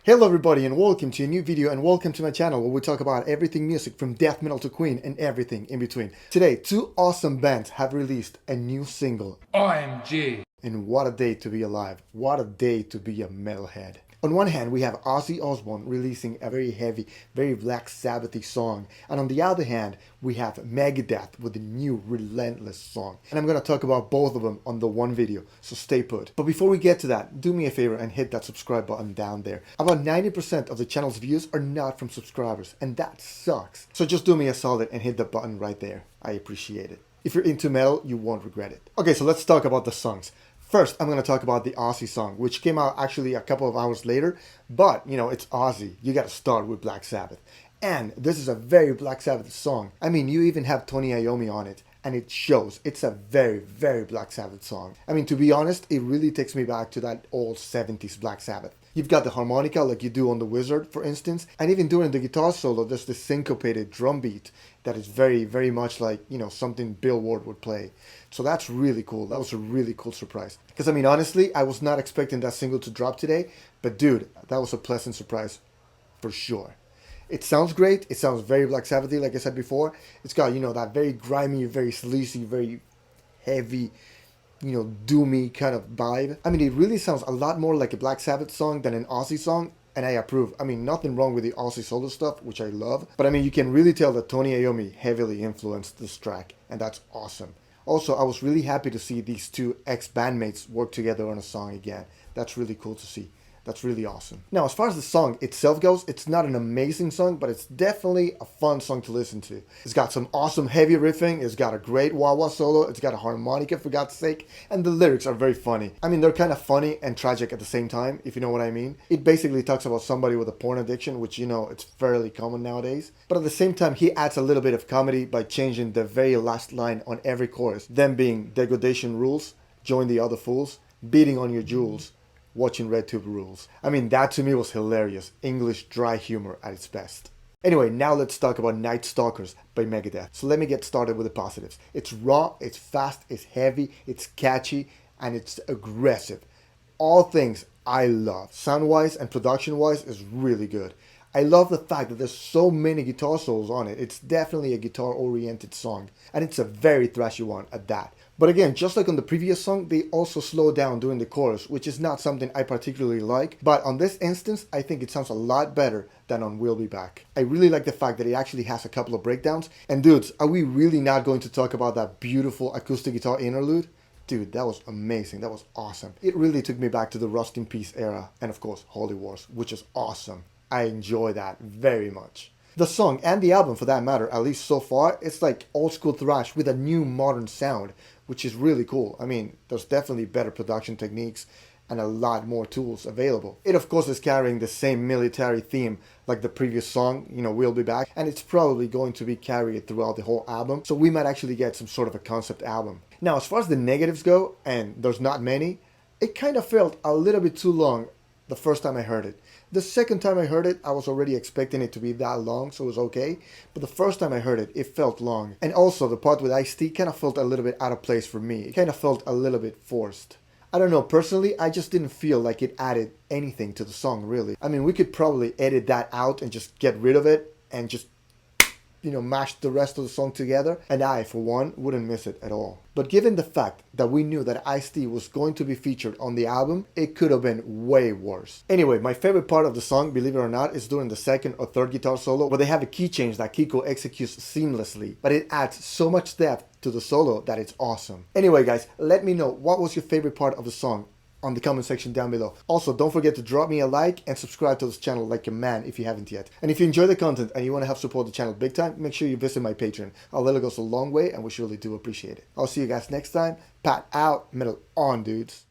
Hello everybody and welcome to a new video and welcome to my channel where we talk about everything music from death metal to Queen and everything in between. Today, two awesome bands have released a new single. OMG! And what a day to be alive. What a day to be a metalhead. On one hand, we have Ozzy Osborne releasing a very heavy, very Black Sabbathy song. And on the other hand, we have Megadeth with a new Relentless song. And I'm going to talk about both of them on the one video, so stay put. But before we get to that, do me a favor and hit that subscribe button down there. About 90% of the channel's views are not from subscribers, and that sucks. So just do me a solid and hit the button right there. I appreciate it. If you're into metal, you won't regret it. Okay, so let's talk about the songs. First, I'm going to talk about the Ozzy song, which came out actually a couple of hours later, but, you know, it's Ozzy. You got to start with Black Sabbath. And this is a very Black Sabbath song. I mean, you even have Tony Iommy on it, and it shows. It's a very, very Black Sabbath song. I mean, to be honest, it really takes me back to that old 70s Black Sabbath. You've got the harmonica like you do on The Wizard, for instance, and even during the guitar solo, there's this syncopated drum beat that is very, very much like, you know, something Bill Ward would play. So that's really cool. That was a really cool surprise. Because, I mean, honestly, I was not expecting that single to drop today, but dude, that was a pleasant surprise for sure. It sounds great. It sounds very Black Sabbathy, like I said before. It's got, you know, that very grimy, very sleazy, very heavy, you know, doomy kind of vibe. I mean, it really sounds a lot more like a Black Sabbath song than an Ozzy song, and I approve. I mean, nothing wrong with the Ozzy solo stuff, which I love, but I mean, you can really tell that Tony Iommy heavily influenced this track, and that's awesome. Also, I was really happy to see these two ex-bandmates work together on a song again. That's really cool to see. That's really awesome. Now, as far as the song itself goes, it's not an amazing song, but it's definitely a fun song to listen to. It's got some awesome heavy riffing, it's got a great wah-wah solo, it's got a harmonica for God's sake, and the lyrics are very funny. I mean, they're kind of funny and tragic at the same time, if you know what I mean. It basically talks about somebody with a porn addiction, which, you know, it's fairly common nowadays. But at the same time, he adds a little bit of comedy by changing the very last line on every chorus, them being degradation rules, join the other fools, beating on your jewels, watching RedTube rules. I mean, that to me was hilarious. English dry humor at its best. Anyway, now let's talk about Night Stalkers by Megadeth. So let me get started with the positives. It's raw, it's fast, it's heavy, it's catchy, and it's aggressive. All things I love. Sound-wise and production-wise is really good. I love the fact that there's so many guitar solos on it. It's definitely a guitar-oriented song, and it's a very thrashy one at that. But again, just like on the previous song, they also slow down during the chorus, which is not something I particularly like. But on this instance, I think it sounds a lot better than on We'll Be Back. I really like the fact that it actually has a couple of breakdowns. And dudes, are we really not going to talk about that beautiful acoustic guitar interlude? Dude, that was amazing. That was awesome. It really took me back to the Rust in Peace era, and of course, Holy Wars, which is awesome. I enjoy that very much. The song, and the album for that matter, at least so far, it's like old school thrash with a new modern sound, which is really cool. I mean, there's definitely better production techniques and a lot more tools available. It of course is carrying the same military theme like the previous song, you know, We'll Be Back, and it's probably going to be carried throughout the whole album, so we might actually get some sort of a concept album. Now, as far as the negatives go, and there's not many, it kind of felt a little bit too long the first time I heard it. The second time I heard it, I was already expecting it to be that long, so it was okay. But the first time I heard it, it felt long. And also, the part with Ice-T kind of felt a little bit out of place for me. It kind of felt a little bit forced. I don't know, personally, I just didn't feel like it added anything to the song, really. I mean, we could probably edit that out and just get rid of it and just, you know, mash the rest of the song together, and I, for one, wouldn't miss it at all. But given the fact that we knew that Ice-T was going to be featured on the album, it could have been way worse. Anyway, my favorite part of the song, believe it or not, is during the second or third guitar solo, where they have a key change that Kiko executes seamlessly, but it adds so much depth to the solo that it's awesome. Anyway guys, let me know what was your favorite part of the song on the comment section down below. Also, don't forget to drop me a like and subscribe to this channel like a man if you haven't yet. And if you enjoy the content and you want to help support the channel big time, make sure you visit my Patreon. Our little goes a long way and we surely do appreciate it. I'll see you guys next time. Pat out, metal on, dudes.